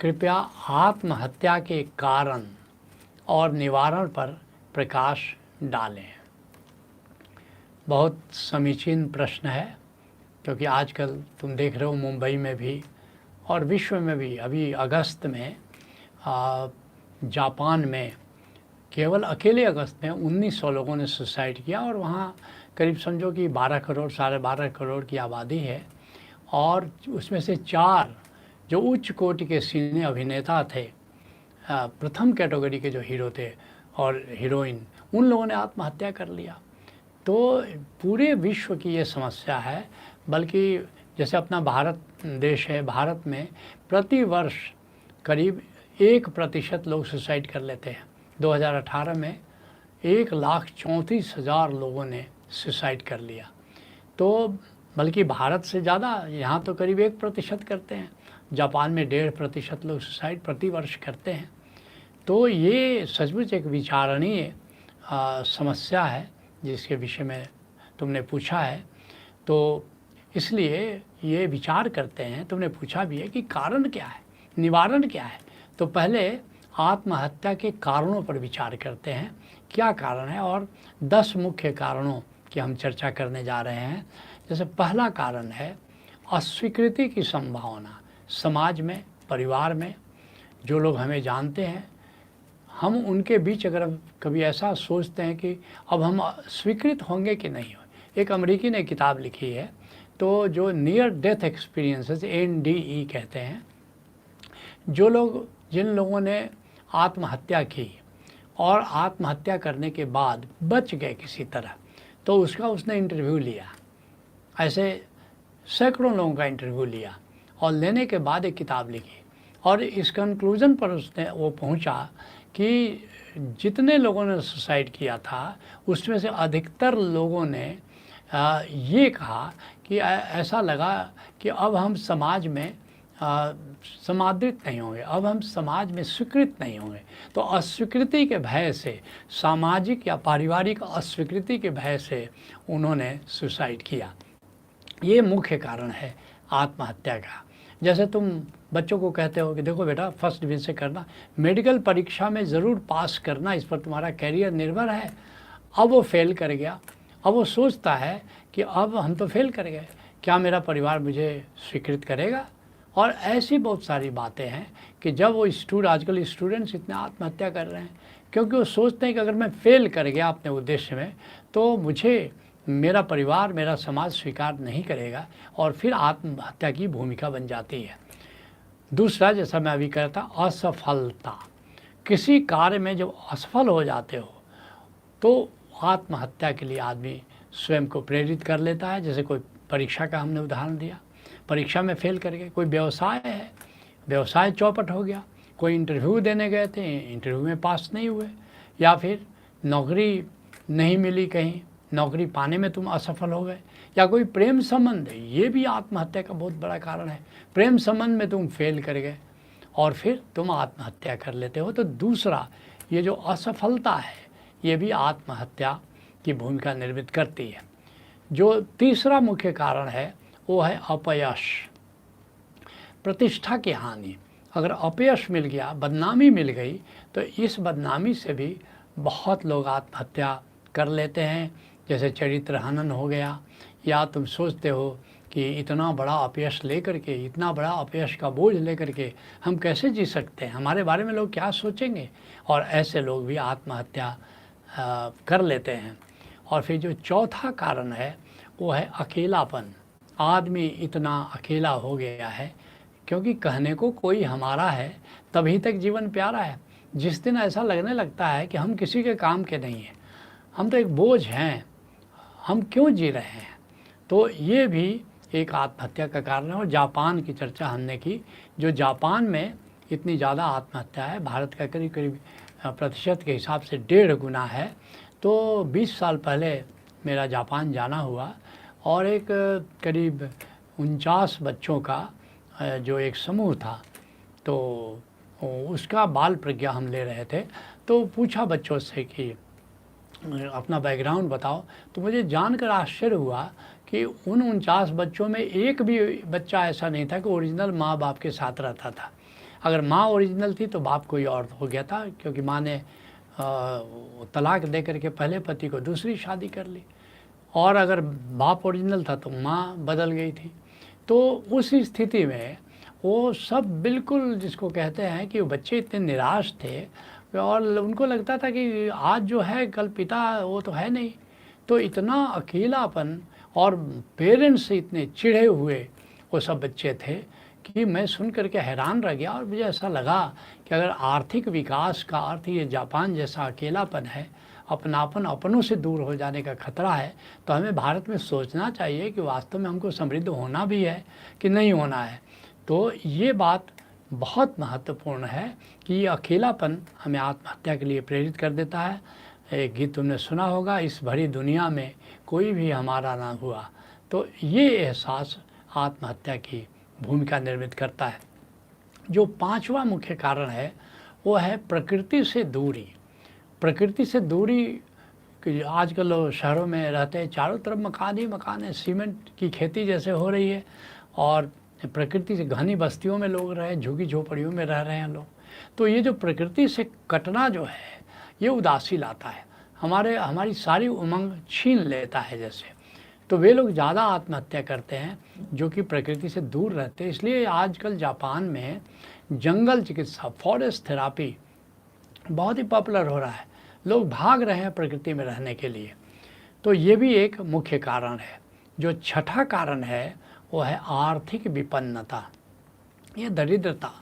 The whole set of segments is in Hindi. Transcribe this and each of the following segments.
कृपया आत्महत्या के कारण और निवारण पर प्रकाश डालें। बहुत समीचीन प्रश्न है, क्योंकि आजकल तुम देख रहे हो मुंबई में भी और विश्व में भी अभी अगस्त में जापान में केवल अकेले अगस्त में 1900 लोगों ने सुसाइड किया और वहाँ करीब समझो कि 12 करोड़ 12.5 करोड़ की आबादी है और उसमें से 4 जो उच्च कोटि के सिने अभिनेता थे, प्रथम कैटेगरी के जो हीरो थे और हीरोइन, उन लोगों ने आत्महत्या कर लिया। तो पूरे विश्व की ये समस्या है। बल्कि जैसे अपना भारत देश है, भारत में प्रति वर्ष करीब 1% लोग सुसाइड कर लेते हैं। 2018 में 1,34,000 लोगों ने सुसाइड कर लिया। तो बल्कि भारत से ज़्यादा यहाँ तो करीब 1% करते हैं। जापान में 1.5% लोग सुसाइड प्रति वर्ष करते हैं। तो ये सचमुच एक विचारणीय समस्या है जिसके विषय में तुमने पूछा है। तो इसलिए ये विचार करते हैं, तुमने पूछा भी है कि कारण क्या है, निवारण क्या है। तो पहले आत्महत्या के कारणों पर विचार करते हैं, क्या कारण है, और 10 मुख्य कारणों की हम चर्चा करने जा रहे हैं। जैसे पहला कारण है अस्वीकृति की संभावना। समाज में, परिवार में जो लोग हमें जानते हैं, हम उनके बीच अगर कभी ऐसा सोचते हैं कि अब हम स्वीकृत होंगे कि नहीं हो। एक अमेरिकी ने किताब लिखी है, तो जो नियर डेथ एक्सपीरियंसेस, NDE कहते हैं, जो लोग, जिन लोगों ने आत्महत्या की और आत्महत्या करने के बाद बच गए किसी तरह, तो उसका उसने इंटरव्यू लिया। ऐसे सैकड़ों लोगों का इंटरव्यू लिया और लेने के बाद एक किताब लिखी और इस कंक्लूजन पर उसने वो पहुंचा कि जितने लोगों ने सुसाइड किया था उसमें से अधिकतर लोगों ने ये कहा कि ऐसा लगा कि अब हम समाज में समादृत नहीं होंगे, अब हम समाज में स्वीकृत नहीं होंगे। तो अस्वीकृति के भय से, सामाजिक या पारिवारिक अस्वीकृति के भय से उन्होंने सुसाइड किया। ये मुख्य कारण है आत्महत्या का। जैसे तुम बच्चों को कहते हो कि देखो बेटा फर्स्ट डिवीज़न करना, मेडिकल परीक्षा में ज़रूर पास करना, इस पर तुम्हारा कैरियर निर्भर है। अब वो फेल कर गया, अब वो सोचता है कि अब हम तो फेल कर गए, क्या मेरा परिवार मुझे स्वीकृत करेगा। और ऐसी बहुत सारी बातें हैं कि जब वो आजकल स्टूडेंट्स इतने आत्महत्या कर रहे हैं क्योंकि वो सोचते हैं कि अगर मैं फेल कर गया अपने उद्देश्य में तो मुझे मेरा परिवार, मेरा समाज स्वीकार नहीं करेगा, और फिर आत्महत्या की भूमिका बन जाती है। दूसरा, जैसा मैं अभी कहता, असफलता। किसी कार्य में जब असफल हो जाते हो तो आत्महत्या के लिए आदमी स्वयं को प्रेरित कर लेता है। जैसे कोई परीक्षा का हमने उदाहरण दिया, परीक्षा में फेल कर गए। कोई व्यवसाय है, व्यवसाय चौपट हो गया। कोई इंटरव्यू देने गए थे, इंटरव्यू में पास नहीं हुए, या फिर नौकरी नहीं मिली, कहीं नौकरी पाने में तुम असफल हो गए, या कोई प्रेम संबंध है, ये भी आत्महत्या का बहुत बड़ा कारण है। प्रेम संबंध में तुम फेल कर गए और फिर तुम आत्महत्या कर लेते हो। तो दूसरा, ये जो असफलता है ये भी आत्महत्या की भूमिका निर्मित करती है। जो तीसरा मुख्य कारण है वो है अपयश, प्रतिष्ठा की हानि। अगर अपयश मिल गया, बदनामी मिल गई, तो इस बदनामी से भी बहुत लोग आत्महत्या कर लेते हैं। जैसे चरित्र हनन हो गया, या तुम सोचते हो कि इतना बड़ा अपयश लेकर के, इतना बड़ा अपयश का बोझ लेकर के हम कैसे जी सकते हैं, हमारे बारे में लोग क्या सोचेंगे, और ऐसे लोग भी आत्महत्या कर लेते हैं। और फिर जो चौथा कारण है वो है अकेलापन। आदमी इतना अकेला हो गया है क्योंकि कहने को कोई हमारा है तभी तक जीवन प्यारा है। जिस दिन ऐसा लगने लगता है कि हम किसी के काम के नहीं हैं, हम तो एक बोझ हैं, हम क्यों जी रहे हैं, तो ये भी एक आत्महत्या का कारण है। और जापान की चर्चा हमने की, जो जापान में इतनी ज़्यादा आत्महत्या है, भारत का करीब करीब प्रतिशत के हिसाब से 1.5 गुना है। तो 20 साल पहले मेरा जापान जाना हुआ और एक करीब 49 बच्चों का जो एक समूह था, तो उसका बाल प्रज्ञा हम ले रहे थे। तो पूछा बच्चों से कि अपना बैकग्राउंड बताओ, तो मुझे जानकर आश्चर्य हुआ कि उन 49 बच्चों में एक भी बच्चा ऐसा नहीं था कि ओरिजिनल माँ बाप के साथ रहता था। अगर माँ ओरिजिनल थी तो बाप कोई और हो गया था, क्योंकि माँ ने तलाक दे करके पहले पति को दूसरी शादी कर ली, और अगर बाप ओरिजिनल था तो माँ बदल गई थी। तो उस स्थिति में वो सब बिल्कुल, जिसको कहते हैं कि वो बच्चे इतने निराश थे और उनको लगता था कि आज जो है कल पिता वो तो है नहीं। तो इतना अकेलापन, और पेरेंट्स से इतने चिढ़े हुए वो सब बच्चे थे कि मैं सुन करके हैरान रह गया। और मुझे ऐसा लगा कि अगर आर्थिक विकास का अर्थ ये जापान जैसा अकेलापन है, अपनापन, अपनों से दूर हो जाने का खतरा है, तो हमें भारत में सोचना चाहिए कि वास्तव में हमको समृद्ध होना भी है कि नहीं होना है। तो ये बात बहुत महत्वपूर्ण है कि ये अकेलापन हमें आत्महत्या के लिए प्रेरित कर देता है। एक गीत तुमने सुना होगा, इस भरी दुनिया में कोई भी हमारा ना हुआ। तो ये एहसास आत्महत्या की भूमिका निर्मित करता है। जो पांचवा मुख्य कारण है वो है प्रकृति से दूरी। प्रकृति से दूरी कि आजकल लोग शहरों में रहते हैं, चारों तरफ मकान ही मकान है, सीमेंट की खेती जैसे हो रही है, और प्रकृति से घनी बस्तियों में लोग रहे, झुग्गी झोपड़ियों में रह रहे हैं लोग। तो ये जो प्रकृति से कटना जो है ये उदासी लाता है, हमारी सारी उमंग छीन लेता है जैसे। तो वे लोग ज़्यादा आत्महत्या करते हैं जो कि प्रकृति से दूर रहते हैं। इसलिए आजकल जापान में जंगल चिकित्सा, फॉरेस्ट थेरापी बहुत ही पॉपुलर हो रहा है। लोग भाग रहे हैं प्रकृति में रहने के लिए। तो ये भी एक मुख्य कारण है। जो छठा कारण है वो है आर्थिक विपन्नता, ये दरिद्रता।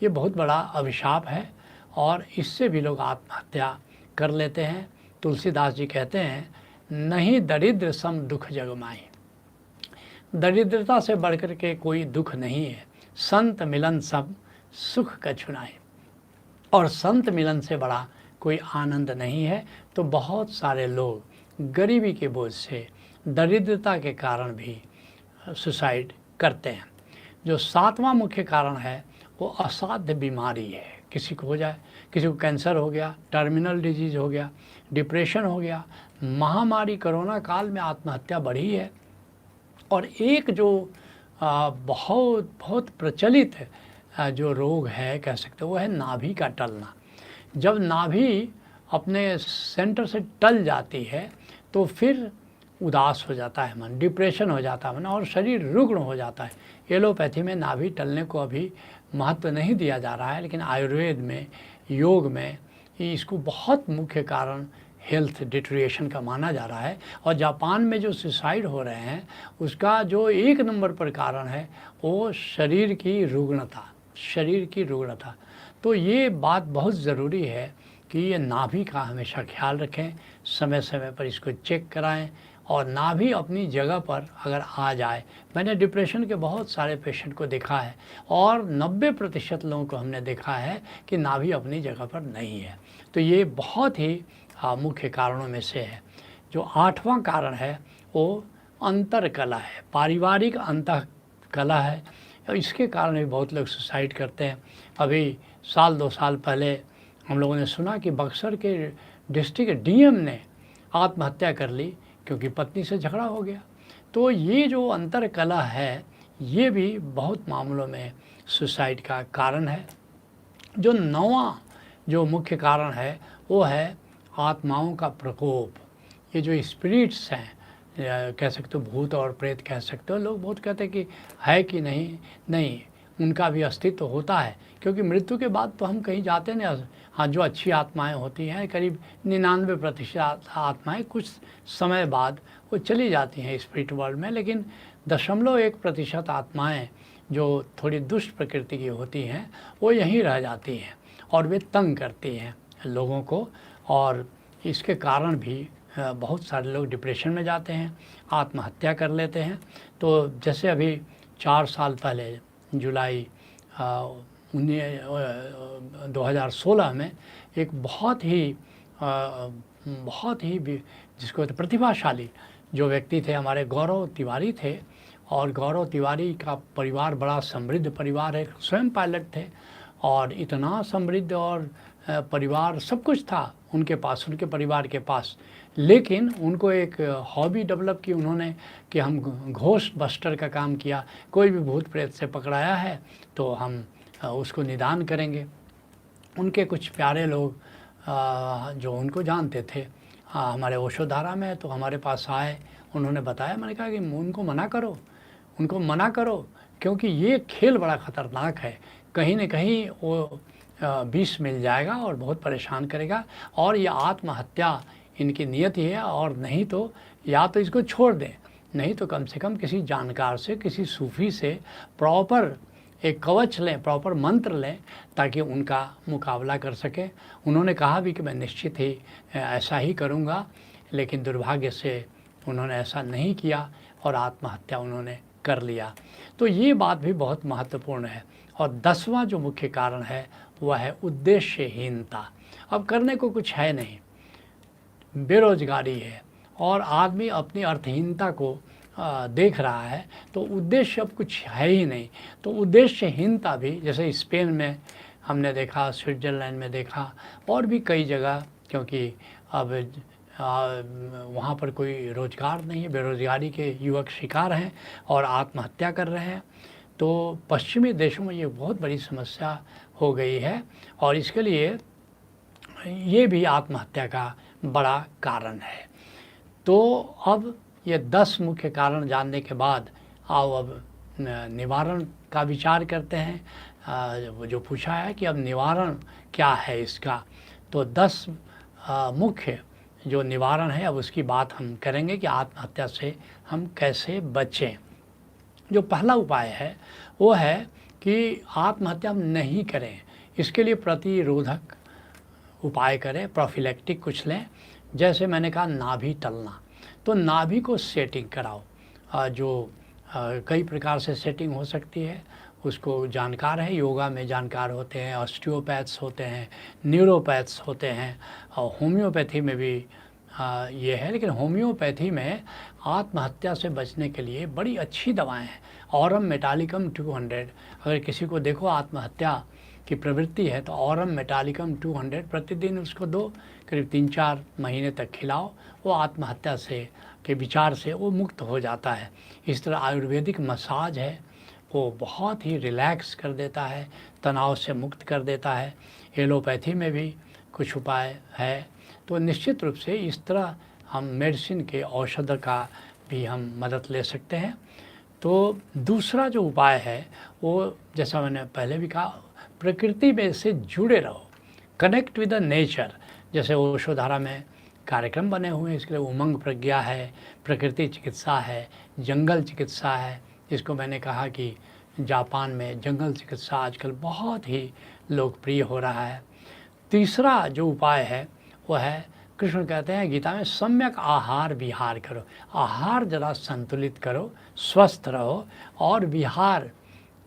ये बहुत बड़ा अभिशाप है और इससे भी लोग आत्महत्या कर लेते हैं। तुलसीदास जी कहते हैं, नहीं दरिद्र सम दुख जगमाई। दरिद्रता से बढ़कर के कोई दुख नहीं है। संत मिलन सब सुख कछुनाई। और संत मिलन से बड़ा कोई आनंद नहीं है। तो बहुत सारे लोग गरीबी के बोझ से, दरिद्रता के कारण भी सुसाइड करते हैं। जो सातवां मुख्य कारण है वो असाध्य बीमारी है। किसी को हो जाए, किसी को कैंसर हो गया, टर्मिनल डिजीज़ हो गया, डिप्रेशन हो गया। महामारी कोरोना काल में आत्महत्या बढ़ी है। और एक जो बहुत बहुत प्रचलित जो रोग है कह सकते हो वो है नाभि का टलना। जब नाभि अपने सेंटर से टल जाती है तो फिर उदास हो जाता है मन, डिप्रेशन हो जाता है मन, और शरीर रुग्ण हो जाता है। एलोपैथी में नाभि टलने को अभी महत्व नहीं दिया जा रहा है, लेकिन आयुर्वेद में, योग में इसको बहुत मुख्य कारण हेल्थ डिटेरियोरेशन का माना जा रहा है। और जापान में जो सुसाइड हो रहे हैं उसका जो एक नंबर पर कारण है वो शरीर की रुग्णता, शरीर की रुग्णता। तो ये बात बहुत ज़रूरी है कि ये नाभि का हमेशा ख्याल रखें, समय समय पर इसको चेक कराएं, और नाभि अपनी जगह पर अगर आ जाए। मैंने डिप्रेशन के बहुत सारे पेशेंट को देखा है और 90% लोगों को हमने देखा है कि नाभि अपनी जगह पर नहीं है। तो ये बहुत ही मुख्य कारणों में से है। जो आठवां कारण है वो अंतर कला है, पारिवारिक अंतः कला है। इसके कारण भी बहुत लोग सुसाइड करते हैं। अभी साल 2 साल पहले हम लोगों ने सुना कि बक्सर के डिस्ट्रिक्ट डीएम ने आत्महत्या कर ली क्योंकि पत्नी से झगड़ा हो गया। तो ये जो अंतर कला है ये भी बहुत मामलों में सुसाइड का कारण है। जो 9वां जो मुख्य कारण है वो है आत्माओं का प्रकोप। ये जो स्पिरिट्स हैं, कह सकते हो भूत और प्रेत कह सकते हो। लोग बहुत कहते हैं कि है कि नहीं, उनका भी अस्तित्व होता है, क्योंकि मृत्यु के बाद तो हम कहीं जाते नहीं। हाँ, जो अच्छी आत्माएं होती हैं, करीब 99% आत्माएं कुछ समय बाद वो चली जाती हैं स्पिरिट वर्ल्ड में, लेकिन 0.1% आत्माएं जो थोड़ी दुष्ट प्रकृति की होती हैं वो यहीं रह जाती हैं और वे तंग करती हैं लोगों को। और इसके कारण भी बहुत सारे लोग डिप्रेशन में जाते हैं, आत्महत्या कर लेते हैं। तो जैसे अभी 4 साल पहले जुलाई 2016 में एक बहुत ही जिसको प्रतिभाशाली जो व्यक्ति थे, हमारे गौरव तिवारी थे। और गौरव तिवारी का परिवार बड़ा समृद्ध परिवार है, स्वयं पायलट थे और इतना समृद्ध और परिवार सब कुछ था उनके पास, उनके परिवार के पास। लेकिन उनको एक हॉबी डेवलप की उन्होंने कि हम घोस्ट बस्टर का काम किया। कोई भी भूत प्रेत से पकड़ाया है तो हम उसको निदान करेंगे। उनके कुछ प्यारे लोग जो उनको जानते थे हमारे ओशोधारा में, तो हमारे पास आए, उन्होंने बताया। मैंने कहा कि उनको मना करो क्योंकि ये खेल बड़ा ख़तरनाक है, कहीं न कहीं वो विष मिल जाएगा और बहुत परेशान करेगा, और ये आत्महत्या इनकी नियत ही है, और नहीं तो या तो इसको छोड़ दें, नहीं तो कम से कम किसी जानकार से, किसी सूफ़ी से प्रॉपर एक कवच लें, प्रॉपर मंत्र लें, ताकि उनका मुकाबला कर सकें। उन्होंने कहा भी कि मैं निश्चित ही ऐसा ही करूँगा, लेकिन दुर्भाग्य से उन्होंने ऐसा नहीं किया और आत्महत्या उन्होंने कर लिया। तो ये बात भी बहुत महत्वपूर्ण है। और 10वां जो मुख्य कारण है वह है उद्देश्यहीनता। अब करने को कुछ है नहीं, बेरोजगारी है और आदमी अपनी अर्थहीनता को देख रहा है, तो उद्देश्य अब कुछ है ही नहीं। तो उद्देश्यहीनता भी, जैसे स्पेन में हमने देखा, स्विट्ज़रलैंड में देखा, और भी कई जगह, क्योंकि अब वहाँ पर कोई रोज़गार नहीं है, बेरोज़गारी के युवक शिकार हैं और आत्महत्या कर रहे हैं। तो पश्चिमी देशों में ये बहुत बड़ी समस्या हो गई है, और इसके लिए ये भी आत्महत्या का बड़ा कारण है। तो अब ये 10 मुख्य कारण जानने के बाद आओ अब निवारण का विचार करते हैं। वो जो पूछा है कि अब निवारण क्या है इसका, तो 10 मुख्य जो निवारण है, अब उसकी बात हम करेंगे कि आत्महत्या से हम कैसे बचें। जो पहला उपाय है वो है कि आत्महत्या हम नहीं करें, इसके लिए प्रतिरोधक उपाय करें, प्रोफिलैक्टिक कुछ लें। जैसे मैंने कहा नाभि टलना, तो नाभि को सेटिंग कराओ। जो कई प्रकार से सेटिंग हो सकती है, उसको जानकार है, योगा में जानकार होते हैं, ऑस्टियोपैथ्स होते हैं, न्यूरोपैथ्स होते हैं, और होम्योपैथी में भी ये है। लेकिन होम्योपैथी में आत्महत्या से बचने के लिए बड़ी अच्छी दवाएं हैं। ऑरम मेटालिकम 200, अगर किसी को देखो आत्महत्या की प्रवृत्ति है तो ऑरम मेटालिकम 200 प्रतिदिन उसको दो, करीब 3-4 महीने तक खिलाओ, वो आत्महत्या से के विचार से वो मुक्त हो जाता है। इस तरह आयुर्वेदिक मसाज है, वो बहुत ही रिलैक्स कर देता है, तनाव से मुक्त कर देता है। एलोपैथी में भी कुछ उपाय है। तो निश्चित रूप से इस तरह हम मेडिसिन के औषध का भी हम मदद ले सकते हैं। तो दूसरा जो उपाय है वो, जैसा मैंने पहले भी कहा, प्रकृति में से जुड़े रहो, कनेक्ट विद द नेचर। जैसे ओशोधारा में कार्यक्रम बने हुए हैं, इसके लिए उमंग प्रज्ञा है, प्रकृति चिकित्सा है, जंगल चिकित्सा है। इसको मैंने कहा कि जापान में जंगल चिकित्सा आजकल बहुत ही लोकप्रिय हो रहा है। तीसरा जो उपाय है वो है, कृष्ण कहते हैं गीता में, सम्यक आहार विहार करो। आहार जरा संतुलित करो, स्वस्थ रहो, और विहार,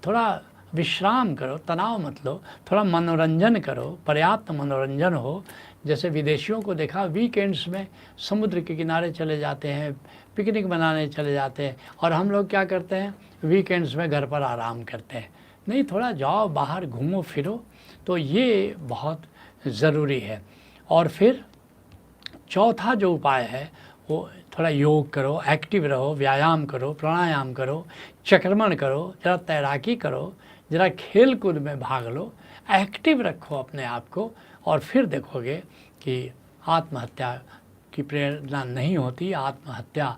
थोड़ा विश्राम करो, तनाव मत लो, थोड़ा मनोरंजन करो, पर्याप्त मनोरंजन हो। जैसे विदेशियों को देखा, वीकेंड्स में समुद्र के किनारे चले जाते हैं, पिकनिक मनाने चले जाते हैं, और हम लोग क्या करते हैं, वीकेंड्स में घर पर आराम करते हैं। नहीं, थोड़ा जाओ बाहर, घूमो फिरो, तो ये बहुत ज़रूरी है। और फिर चौथा जो उपाय है वो, थोड़ा योग करो, एक्टिव रहो, व्यायाम करो, प्राणायाम करो, चक्रमण करो, जरा तैराकी करो, जरा खेल कूद में भाग लो, एक्टिव रखो अपने आप को, और फिर देखोगे कि आत्महत्या की प्रेरणा नहीं होती, आत्महत्या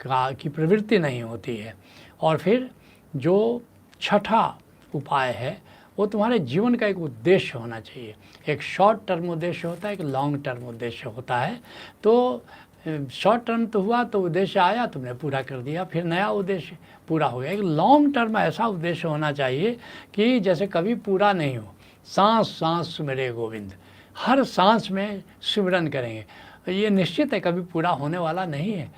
की प्रवृत्ति नहीं होती है। और फिर जो छठा उपाय है वो तुम्हारे जीवन का एक उद्देश्य होना चाहिए। एक शॉर्ट टर्म उद्देश्य होता है, एक लॉन्ग टर्म उद्देश्य होता है। तो शॉर्ट टर्म तो हुआ, तो उद्देश्य आया, तुमने पूरा कर दिया, फिर नया उद्देश्य पूरा हो गया। एक लॉन्ग टर्म ऐसा उद्देश्य होना चाहिए कि जैसे कभी पूरा नहीं हो। सांस सांस सुमिरे गोविंद, हर सांस में सिमरन करेंगे। ये निश्चित है कभी पूरा होने वाला नहीं है,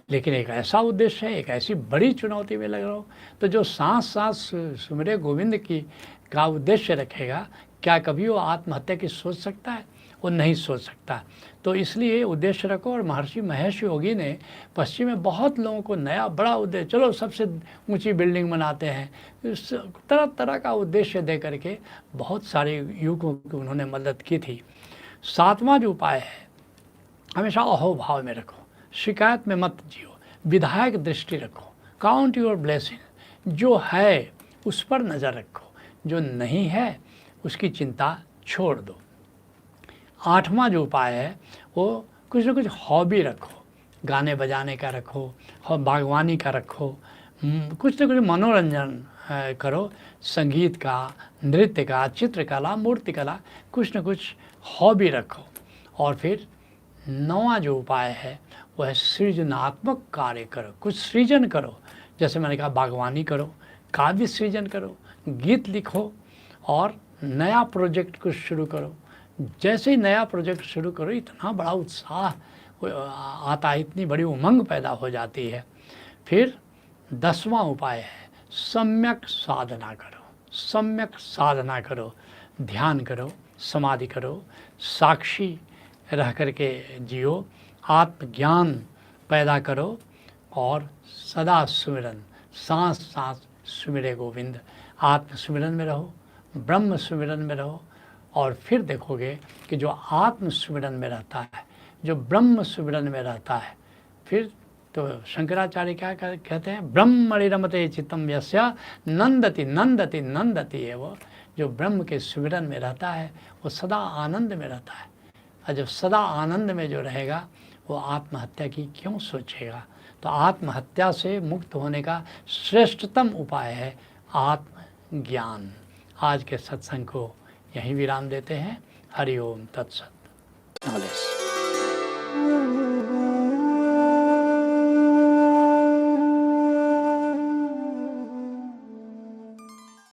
लेकिन एक ऐसा उद्देश्य है, एक ऐसी बड़ी चुनौती में लग रहा हो, तो जो सांस सांस सुमिरे गोविंद की का उद्देश्य रखेगा, क्या कभी वो आत्महत्या की सोच सकता है? वो नहीं सोच सकता। तो इसलिए उद्देश्य रखो। और महर्षि महेश योगी ने पश्चिम में बहुत लोगों को नया बड़ा उद्देश्य, चलो सबसे ऊंची बिल्डिंग बनाते हैं, तरह तरह का उद्देश्य दे करके बहुत सारे युवकों की उन्होंने मदद की थी। 7वां जो उपाय है, हमेशा अहोभाव में रखो, शिकायत में मत जियो, विधायक दृष्टि रखो, काउंट योर ब्लेसिंग, जो है उस पर नज़र रखो, जो नहीं है उसकी चिंता छोड़ दो। 8वां जो उपाय है वो कुछ ना कुछ हॉबी रखो, गाने बजाने का रखो, बागवानी का रखो, कुछ ना कुछ मनोरंजन करो, संगीत का, नृत्य का, चित्रकला, मूर्तिकला, कुछ ना कुछ हॉबी रखो। और फिर 9वां जो उपाय है वह है सृजनात्मक कार्य करो, कुछ सृजन करो। जैसे मैंने कहा बागवानी करो, काव्य सृजन करो, गीत लिखो और नया प्रोजेक्ट कुछ शुरू करो। जैसे ही नया प्रोजेक्ट शुरू करो इतना बड़ा उत्साह आता है, इतनी बड़ी उमंग पैदा हो जाती है। फिर 10वां उपाय है सम्यक साधना करो, सम्यक साधना करो, ध्यान करो, समाधि करो, साक्षी रह करके जियो, आत्मज्ञान पैदा करो और सदा सुमिरन, सांस सांस सुमिरे गोविंद, आत्म सुमिरन में रहो, ब्रह्म सुमिरन में रहो। और फिर देखोगे कि जो आत्म सुमिरन में रहता है, जो ब्रह्म सुमिरन में रहता है, फिर तो शंकराचार्य क्या कहते हैं, ब्रह्मणि रमते चित्तम यस्य नंदति नंदति नंदति है। वो जो ब्रह्म के सुमिरन में रहता है वो सदा आनंद में रहता है। और जब सदा आनंद में जो रहेगा वो आत्महत्या की क्यों सोचेगा। तो आत्महत्या से मुक्त होने का श्रेष्ठतम उपाय है आत्मज्ञान। आज के सत्संग को यहीं विराम देते हैं। हरि ओम तत्सत।